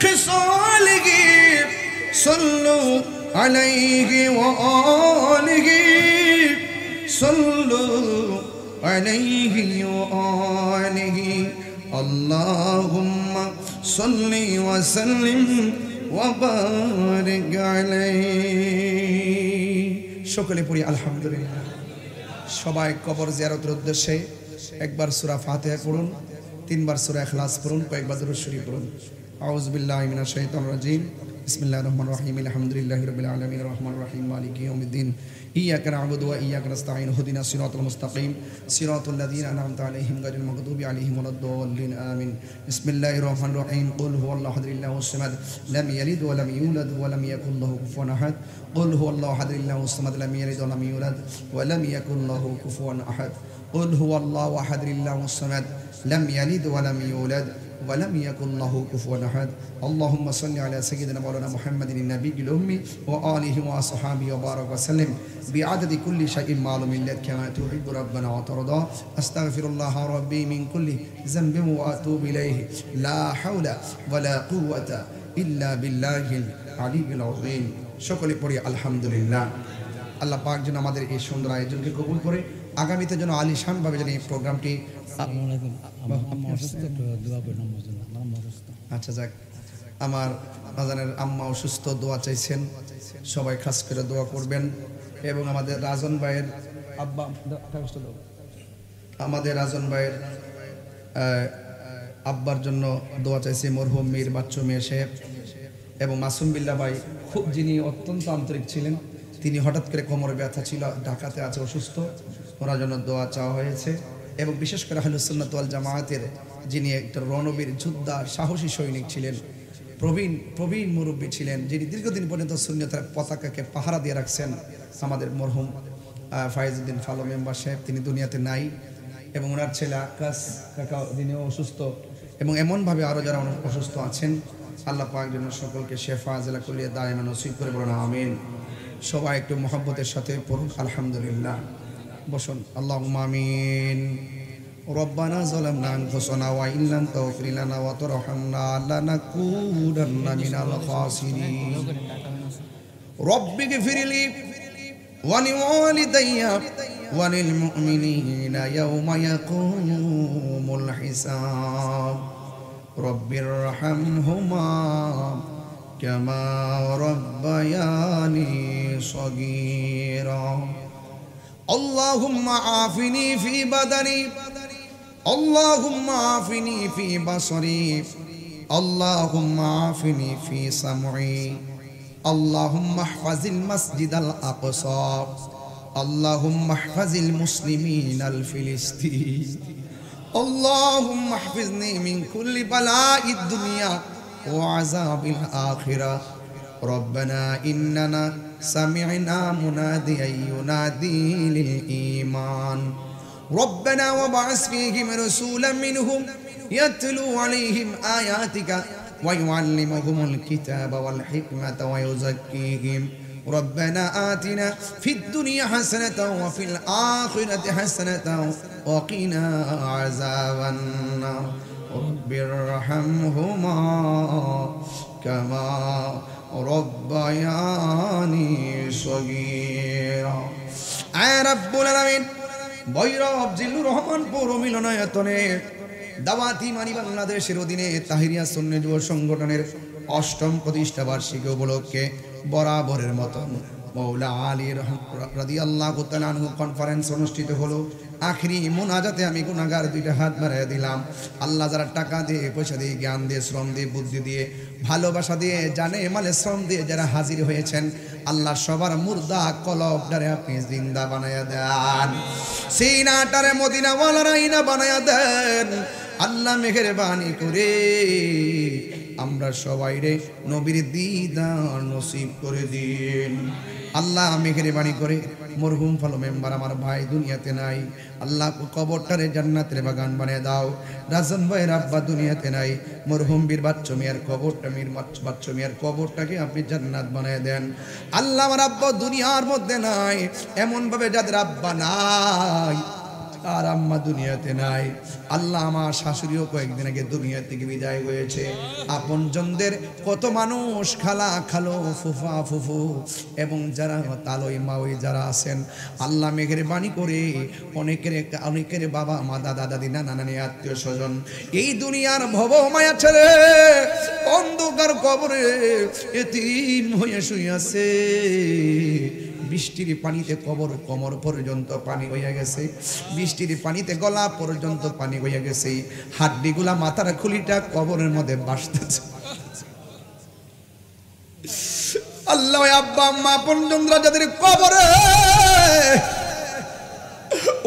खिसालिही सल्लु अलैहि व आलिही सल्लु अलैहि व आलिही अल्लाहुम्मा सल्लि व सल्लिम वबारिक अलैहि সকলে পড়ি আলহামদুলিল্লাহ সবাই কবর জিয়ারতের উদ্দেশ্যে একবার সূরা ফাতিহা পড়ুন তিনবার সূরা ইখলাস পড়ুন কয়েকবার দুরূদ শরীফ পড়ুন আউযু বিল্লাহি মিনাশ শাইতানির রাজিম বিসমিল্লাহির রহমানির রহিম আলহামদুলিল্লাহি রাব্বিল আলামিন রহমানির রহিম মালিকি ইয়াউমিদ্দিন ইয়্যাকা না'বুদু ওয়া ইয়্যাকা নাস্তাঈন ইহদিনাস সিরাতাল মুস্তাকিম সিরাতাল লাযীনা আন'আমতা আলাইহিম গায়রিল মাগদুবি আলাইহিম ওয়ালাদ-দাল্লিন আমিন বিসমিল্লাহির রহমানির রহিম কুল হুয়াল্লাহু আহাদুল্লাহুস সামাদ লাম ইয়ালিদ ওয়া লাম ইউলাদ ওয়া লাম ইয়াকুল লাহু কুফুয়ান আহাদ কুল হুয়াল্লাহু আহাদুল্লাহুস সামাদ লাম ইয়ালিদ ওয়া লাম ইউলাদ ওয়া লাম ইয়াকুল লাহু কুফুয়ান আহাদ কুল হুয়াল্লাহু আহাদুল্লাহুস সামাদ লাম ইয়ালিদ ওয়া লাম ইউলাদ ولم يكن له كفوا أحد اللهم صل على سيدنا مولانا محمد النبي الأمي وآله وصحبه وبارك وسلم بعدد كل شيء معلوم لك كما تحب ربنا وترضى أستغفر الله ربي من كل ذنب وأتوب إليه لا حول ولا قوة إلا بالله العلي العظيم সকলে পড়ি আলহামদুলিল্লাহ আল্লাহ পাক যেন আমাদের এই সুন্দর আয়োজনকে কবুল করে আগামীতে যেন আলিশান ভাবে যেন এই প্রোগ্রামটি আচ্ছা যাক আমার আজানের আম্মা অসুস্থ দোয়া চাইছেন সবাই খাস করে দোয়া করবেন এবং আমাদের রাজন ভাইয়ের আব্বা আমাদের রাজন ভাইয়ের আব্বার জন্য দোয়া চাইছি মরহুম মীর বাচ্চু মিয়া সাহেব এবং মাসুম বিল্লাহ ভাই খুব যিনি অত্যন্ত আন্তরিক ছিলেন তিনি হঠাৎ করে কোমরে ব্যথা ছিল ঢাকাতে আছে অসুস্থ ওনার জন্য দোয়া চাওয়া হয়েছে এবং বিশেষ করে আহলুস সুন্নাত ওয়াল জামায়াতের যিনি একটা রণবীর যোদ্ধা সাহসী সৈনিক ছিলেন প্রবীণ মুরব্বী ছিলেন যিনি দীর্ঘদিন পর্যন্ত সুন্নতের পতাকাকে পাহারা দিয়ে রাখছেন আমাদের মরহুম ফায়েজউদ্দিন ফালো মেম্বার সাহেব তিনি দুনিয়াতে নাই এবং ওনার ছেলে আকাশ কাকা তিনিও অসুস্থ এবং এমনভাবে আরও যারা অসুস্থ আছেন আল্লাহ পাক যেন সকলকে শেফা আজলা করিয়ে দায়মান নসিব করে বলেন আমিন সবাই একটু মহব্বতের সাথে পড়ুন আলহামদুলিল্লাহ বসুন আল্লাহুম্মা আমিন ربنا ظلمنا أنفسنا وإن لم تغفر لنا وترحمنا لنكونن من الخاسرين رب اغفر لي ولوالدي وللمؤمنين يوم يقوم الحساب رب ارحمهما كما ربياني صغيرا اللهم عافني في بدني اللهم عافني في بصري اللهم عافني في سمعي اللهم احفظ المسجد الأقصى اللهم احفظ المسلمين الفلسطين اللهم احفظني من كل بلاء الدنيا وعذاب الآخرة ربنا إننا سمعنا مناديا ينادي للإيمان ربنا وابعث فيهم رسولا منهم يتلو عليهم آياتك ويعلمهم الكتاب والحكمة ويزكيهم ربنا آتنا في الدنيا حسنة وفي الآخرة حسنة وقنا عذاب النار رب ارحمهما كما ربياني صغيرا আয় রাব্বুল আলামিন ভৈরব জিল্লুর রহমান পৌর মিলনায়তনে দাওয়াতি মানি বাংলাদেশের অধীনে তাহিরিয়া সুন্নি যুব সংগঠনের ৮ম প্রতিষ্ঠা বার্ষিকী উপলক্ষে বরাবরের মতো মৌলা আলী রাদিয়াল্লাহু তাআলা আনহু কনফারেন্স অনুষ্ঠিত হলো আখরি মুনাজাতে আমি গুনাহগার দুইটা হাত বাড়াইয়া দিলাম আল্লাহ যারা টাকা দিয়ে পয়সা দিয়ে জ্ঞান দিয়ে শ্রম দিয়ে বুদ্ধি দিয়ে ভালোবাসা দিয়ে জানে মালে শ্রম দিয়ে যারা হাজির হয়েছেন আল্লাহ সবার মুর্দা কলবটারে আপনি জিন্দা বানায়া দেন সিনাটারে মদিনা ওয়ালার আইনা বানায়া দেন আল্লাহ মেহেরবানি করে আমরা সবাই রে নবীর দিদার নসিব করে দিন আল্লাহ মেহেরবানি করে মরহুম ফলো মেম্বার আমার ভাই দুনিয়াতে নাই আল্লাহ কবরটারে জান্নাতের বাগান বানিয়ে দাও রাজন ভাইয়ের আব্বা দুনিয়াতে নাই মরহুম বীর বাচ্চু মিয়ার কবরটা বাচ্চু মিয়ার কবরটাকে আপনি জান্নাত বানিয়ে দেন আল্লাহ আমার আব্বা দুনিয়ার মধ্যে নাই এমন ভাবে যাদের আব্বা নাই আর আম্মা দুনিয়াতে নাই আল্লাহ আমার শাশুড়িও কয়েকদিন আগে দুনিয়া থেকে বিদায় হয়েছে আপনজনদের কত মানুষ খালা খালো ফুফা ফুফু এবং যারা তালই মাওই যারা আছেন আল্লাহ মেহেরবানি করে অনেকের বাবা মা দাদা দাদি নানা নানি আত্মীয় স্বজন এই দুনিয়ার ভব মায়া ছেড়ে অন্ধকার কবরে এতিম হয়ে শুয়ে আছে বৃষ্টির পানিতে কোমর পর্যন্ত পানি হইয়া গেছে বৃষ্টির পানিতে গলা পর্যন্ত পানি হইয়া গেছে হাড্ডিগুলা মাথার খুলিটা কবরের মধ্যে ভাসতেছে আল্লাহ আব্বা আম্মা পর্যন্ত যাদের কবরে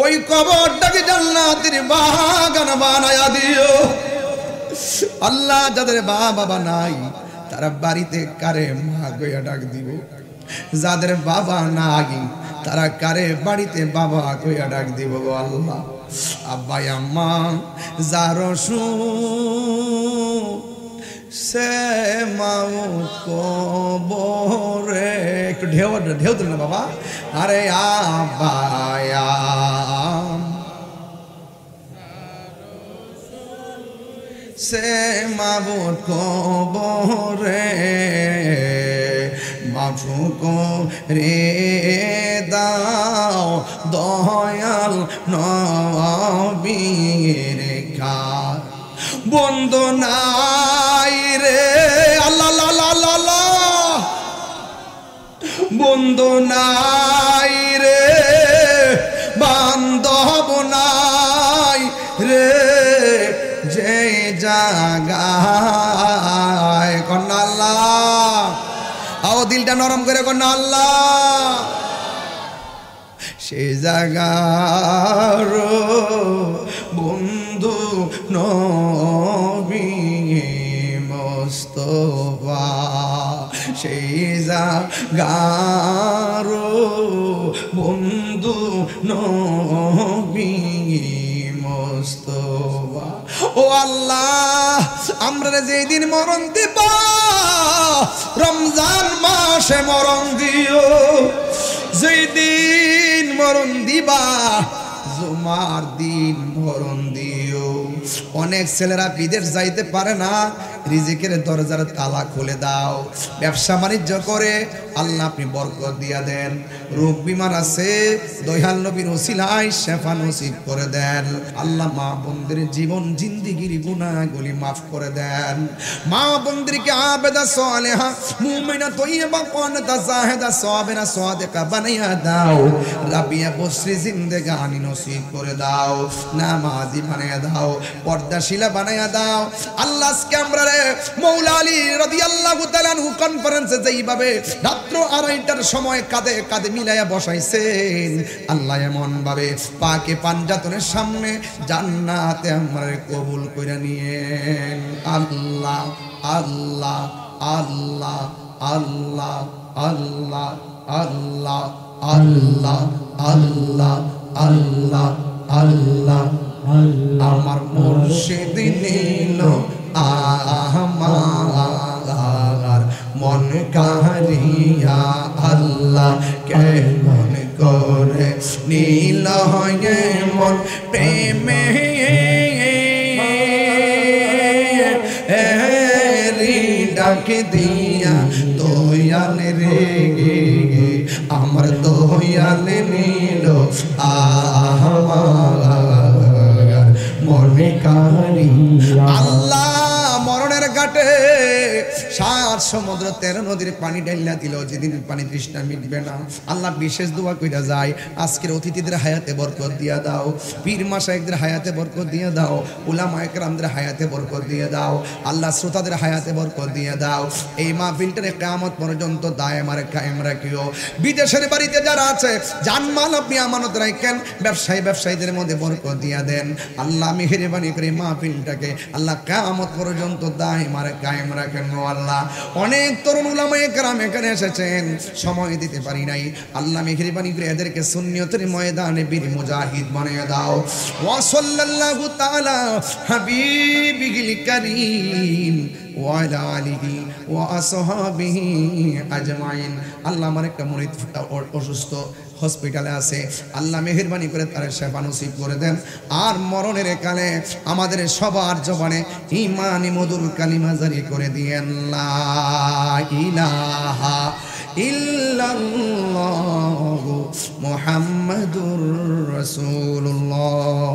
ওই কবরটাকে জান্নাতের বাগান বানায়া দিও আল্লাহ যাদের বাবা নাই তারা বাড়িতে কারে মা গইয়া ডাক দিব যাদের বাবা নাই তারা কারে বাড়িতে বাবা কইয়া ডাক দিব গো আল্লাহ আব্বা আম্মা জারসু সে মাউত কবরে একটু ঢেউ দিল না বাবা আরে আব্বা সে মাউত কবরে মাফু করে দাও দয়াল নবীর কার বন্ধু নাই রে আল্লাহ আল্লাহ বন্ধু নাই রে বান্ধব নাই রে যে জাগায় কন্যা আল্লাহ আও দিলটা নরম করে কন্যা আল্লাহ সে জাগার বন্ধু নবী মোস্তফা সেই জাগার বন্ধু নবী মোস্তফা ও আল্লাহ আমরা যেই দিন মরণ দিবা রমজান মাসে মরণ দিও যেই দিন মরণ দিবা জুমার দিন মরণ দিও। অনেক ছেলেরা বিদেশ যাইতে পারে না, রিজিকের দরজার তালা খুলে দাও। ব্যবসা বাণিজ্য করে আল্লাহ আপনি বরকত দিয়া দেন। রোগ বিমার আছে, দয়াল নবীর ওসিলায় শেফা নসিব করে দেন। আল্লাহ মা বোনদের জীবন জিন্দিগির গুনাহগুলি মাফ করে দেন। মা বোনদেরকে আবেদা সালেহা মুমিনা তয়্যিবা কানিতা জাহিদা সাবিরা সাদিকা বানাইয়া দাও। রাবিয়া বসরি জিন্দেগানি নসিব করে দাও। নামাজি বানাইয়া দাও, পর্দাশীলা বানাইয়া দাও। আল্লাহ আজকে আমরা মৌলা আলী রাদিয়াল্লাহু তাআলা আনহু কনফারেন্সে যেইভাবে রাত্র 2:30টার সময় কাঁধে কাঁধে মিলাইয়া বসাইছেন, আল্লাহ এমন ভাবে পাকে পাঞ্জাতনের সামনে জান্নাতে আমরা কবুল করে নিয়েন। আল্লাহ আল্লাহ আল্লাহ আল্লাহ আল্লাহ আল্লাহ আল্লাহ আল্লাহ আল্লাহ আল্লাহ আমার মুর্শিদ নীল আমার মন কারিয়া আল্লাহ কেমন করে নীল হয়ে মন প্রেমে ডাকে দিয়া দয়াল রে আমার দয়াল নীল আমার মনে কারিয়া। আল্লাহ মরণের ঘাটে 7 সমুদ্র 13 নদীর পানি ঢাইলা দিল, যেদিন পানি তৃষ্ণা মিটবে না। আল্লাহ বিশেষ দোয়া কইরা যায়, আজকের অতিথিদের হায়াতে বরকত দিয়া দাও, পীর মাশায়েখদের হায়াতে বরকত দিয়ে দাও, উলামা ইকরামদের হায়াতে বরকত দিয়ে দাও। আল্লাহ শ্রোতাদের হায়াতে বরকত দিয়ে দাও। এই মাহফিলটারে কিয়ামত পর্যন্ত দায়েম আর কায়েম রাখিও। বিদেশের বাড়িতে যারা আছে জানমাল আপনি আমানত রাখেন, ব্যবসায়ীদের মধ্যে বরকত দিয়া দেন। আল্লাহ মেহেরবানি করে মাহফিলটাকে আল্লাহ কিয়ামত পর্যন্ত দায়েম আর কায়েম রাখেন। আল্লাহ অনেক তরুণ উলামা ইকরাম এখানে এসেছেন, সময় দিতে পারি নাই। আল্লাহ মেহেরবানি করে এদেরকে সুন্নিয়তের ময়দানে বীর মুজাহিদ বানিয়ে দাও। ওয়া সাল্লাল্লাহু তাআলা হাবিবিল কারীম ওয়া আলা আলিহি ওয়া আসহাবিহি আজমাইন। আল্লাহ আমার একটা মুরিদ অসুস্থ, হসপিটালে আছে, আল্লাহ মেহেরবানি করে তার সেবা নসিব করে দেন। আর মরণের কালে আমাদের সবার জবানে ঈমানি মধুর কালিমা জারি করে দিয়েন, লা ইলাহা ইল্লাল্লাহু মুহাম্মাদুর রাসূলুল্লাহ।